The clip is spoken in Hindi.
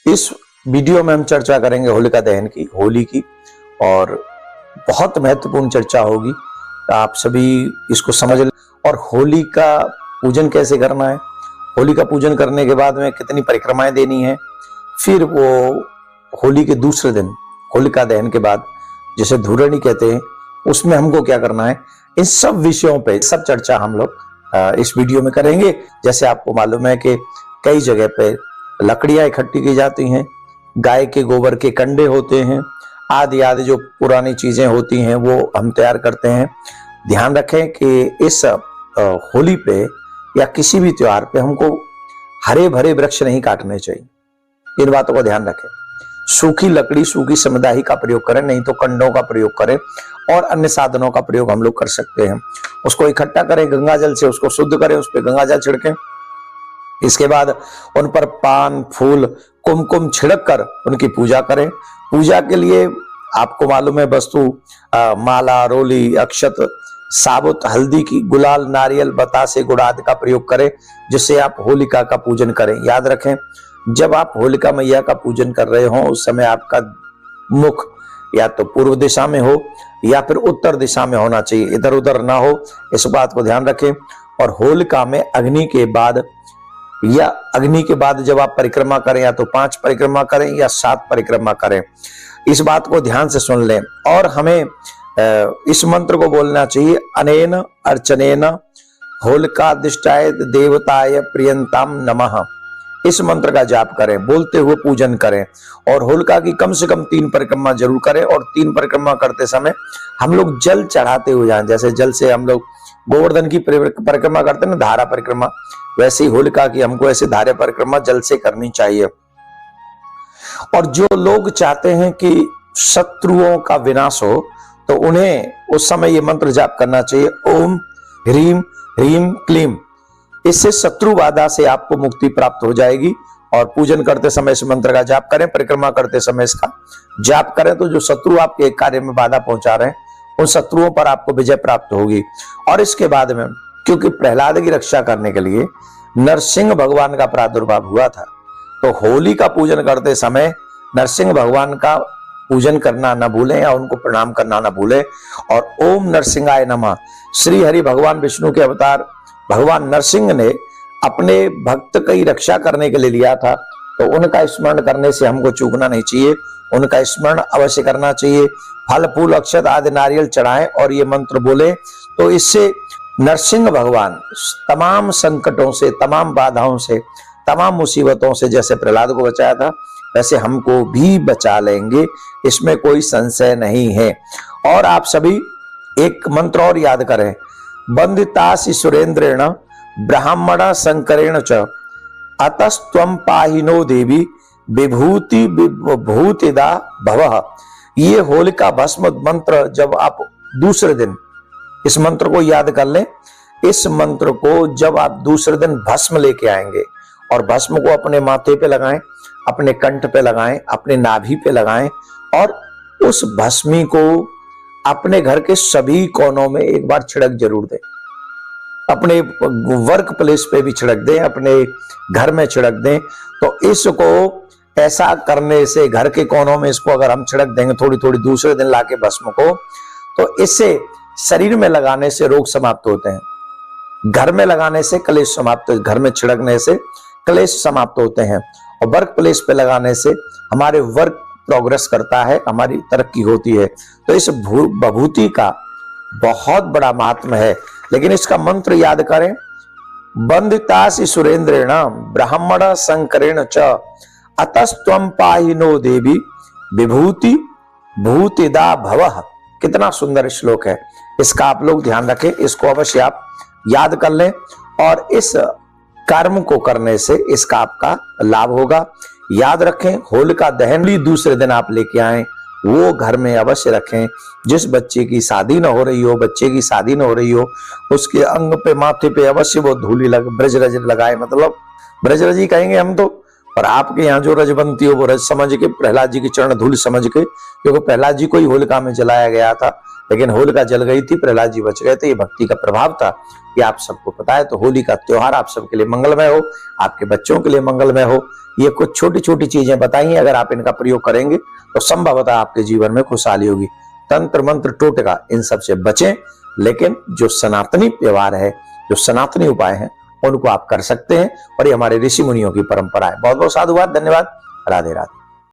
इस वीडियो में हम चर्चा करेंगे होलिका दहन की, होली की, और बहुत महत्वपूर्ण चर्चा होगी। आप सभी इसको समझ लें। और होली का पूजन कैसे करना है, होली का पूजन करने के बाद में कितनी परिक्रमाएं देनी है, फिर वो होली के दूसरे दिन होलिका दहन के बाद जिसे धूरणी कहते हैं उसमें हमको क्या करना है, इन सब विषयों पे सब चर्चा हम लोग इस वीडियो में करेंगे। जैसे आपको मालूम है कि कई जगह पे लकड़ियां इकट्ठी की जाती हैं, गाय के गोबर के कंडे होते हैं, आदि आदि जो पुरानी चीजें होती हैं वो हम तैयार करते हैं। ध्यान रखें कि इस होली पे या किसी भी त्योहार पे हमको हरे भरे वृक्ष नहीं काटने चाहिए, इन बातों का ध्यान रखें। सूखी लकड़ी, सूखी समुदाय का प्रयोग करें, नहीं तो कंडों का प्रयोग करें और अन्य साधनों का प्रयोग हम लोग कर सकते हैं। उसको इकट्ठा करें, गंगा जल से उसको शुद्ध करें, उस पर गंगा जल छिड़कें। इसके बाद उन पर पान, फूल, कुमकुम छिड़क कर उनकी पूजा करें। पूजा के लिए आपको मालूम है वस्तु माला, रोली, अक्षत, साबुत हल्दी की, गुलाल, नारियल, बतासे, गुड़ आदि का प्रयोग करें, जिससे आप होलिका का पूजन करें। याद रखें, जब आप होलिका मैया का पूजन कर रहे हो उस समय आपका मुख या तो पूर्व दिशा में हो या फिर उत्तर दिशा में होना चाहिए, इधर उधर ना हो, इस बात को ध्यान रखें। और होलिका में अग्नि के बाद जब आप परिक्रमा करें, या तो 5 परिक्रमा करें या 7 परिक्रमा करें, इस बात को ध्यान से सुन लें। और हमें इस मंत्र को बोलना चाहिए, अनेन अर्चनेन होलिका दिष्टाय देवताय प्रियंताम नमः। इस मंत्र का जाप करें, बोलते हुए पूजन करें। और होलिका की कम से कम 3 परिक्रमा जरूर करें। और 3 परिक्रमा करते समय हम लोग जल चढ़ाते हुए जाएं। जैसे जल से हम लोग गोवर्धन की परिक्रमा करते हैं ना, धारा परिक्रमा, वैसे ही होलिका की हमको ऐसे धारा परिक्रमा जल से करनी चाहिए। और जो लोग चाहते हैं कि शत्रुओं का विनाश हो, तो उन्हें उस समय ये मंत्र जाप करना चाहिए, ओम ह्रीम ह्रीम क्लीम। इससे शत्रु बाधा से आपको मुक्ति प्राप्त हो जाएगी। और पूजन करते समय इस मंत्र का जाप करें, परिक्रमा करते समय इसका जाप करें, तो जो शत्रु आपके कार्य में बाधा पहुंचा रहे हैं उन शत्रुओं पर आपको विजय प्राप्त होगी। और इसके बाद में, क्योंकि प्रहलाद की रक्षा करने के लिए नरसिंह भगवान का प्रादुर्भाव हुआ था, तो होली का पूजन करते समय नरसिंह भगवान का पूजन करना न भूलें या उनको प्रणाम करना न भूलें। और ओम नरसिंहाय नमः, श्री हरि भगवान विष्णु के अवतार भगवान नरसिंह ने अपने भक्त की रक्षा करने के लिए लिया था, तो उनका स्मरण करने से हमको चूकना नहीं चाहिए, उनका स्मरण अवश्य करना चाहिए। फल, फूल, अक्षत आदि नारियल चढ़ाएं और ये मंत्र बोले, तो इससे नरसिंह भगवान तमाम संकटों से, तमाम बाधाओं से, तमाम मुसीबतों से जैसे प्रहलाद को बचाया था वैसे हमको भी बचा लेंगे, इसमें कोई संशय नहीं है। और आप सभी एक मंत्र और याद करें, वंदितासि सुरेंद्रेण ब्राह्मण संकरेण च अतस्त्वं पाहिनो देवी विभूति विभूतिदा भवः। ये होलिका भस्म मंत्र जब आप दूसरे दिन इस मंत्र को याद कर लें, इस मंत्र को जब आप दूसरे दिन भस्म लेके आएंगे और भस्म को अपने माथे पे लगाएं, अपने कंठ पे लगाएं, अपने नाभि पे लगाएं, और उस भस्मी को अपने घर के सभी कोनों में एक बार छिड़क जरूर दें। अपने वर्क प्लेस पे भी छिड़क दें, अपने घर में छिड़क दें। तो इसको ऐसा करने से, घर के कोनों में इसको अगर हम छिड़क देंगे थोड़ी थोड़ी दूसरे दिन लाके भस्म को, तो इससे शरीर में लगाने से रोग समाप्त होते हैं, घर में लगाने से कलेश समाप्त, घर में छिड़कने से कलेश समाप्त होते हैं, और वर्क प्लेस पे लगाने से हमारे वर्क प्रोग्रेस करता है, हमारी तरक्की होती है। तो इस विभूति का बहुत बड़ा महात्म है। लेकिन इसका मंत्र याद करें, वंदितासि सुरेंद्रेण ब्राह्मण संकरेण च अतस्त्वं पाहिनो देवी विभूति भूतिदा भवः। कितना सुंदर श्लोक है, इसका आप लोग ध्यान रखें, इसको अवश्य आप याद कर लें और इस कर्म को करने से इसका आपका लाभ होगा। याद रखें, होलिका दहन भी दूसरे दिन आप लेके आए, वो घर में अवश्य रखें। जिस बच्चे की शादी न हो रही हो, बच्चे की शादी न हो रही हो, उसके अंग पे, माथे पे अवश्य वो धूली ब्रजरज लगाए, मतलब ब्रजरजी कहेंगे हम तो, पर आपके यहाँ जो रज बनती हो वो रज समझ के, प्रहलाद जी की चरण धूल समझ के, क्योंकि प्रहलाद जी को ही होलिका में जलाया गया था, लेकिन होलिका जल गई थी, प्रहलाद जी बच गए थे। ये भक्ति का प्रभाव था, ये आप सबको पता है। तो होली का त्योहार आप सबके लिए मंगलमय हो, आपके बच्चों के लिए मंगलमय हो। ये कुछ छोटी छोटी चीजें बताई, अगर आप इनका प्रयोग करेंगे तो संभवतः आपके जीवन में खुशहाली होगी। तंत्र मंत्र टोटका इन सब से बचें, लेकिन जो सनातनी व्यवहार है, जो सनातनी उपाय हैं, उनको आप कर सकते हैं। और ये हमारे ऋषि मुनियों की परंपरा है। बहुत बहुत साधुवाद, धन्यवाद, राधे राधे।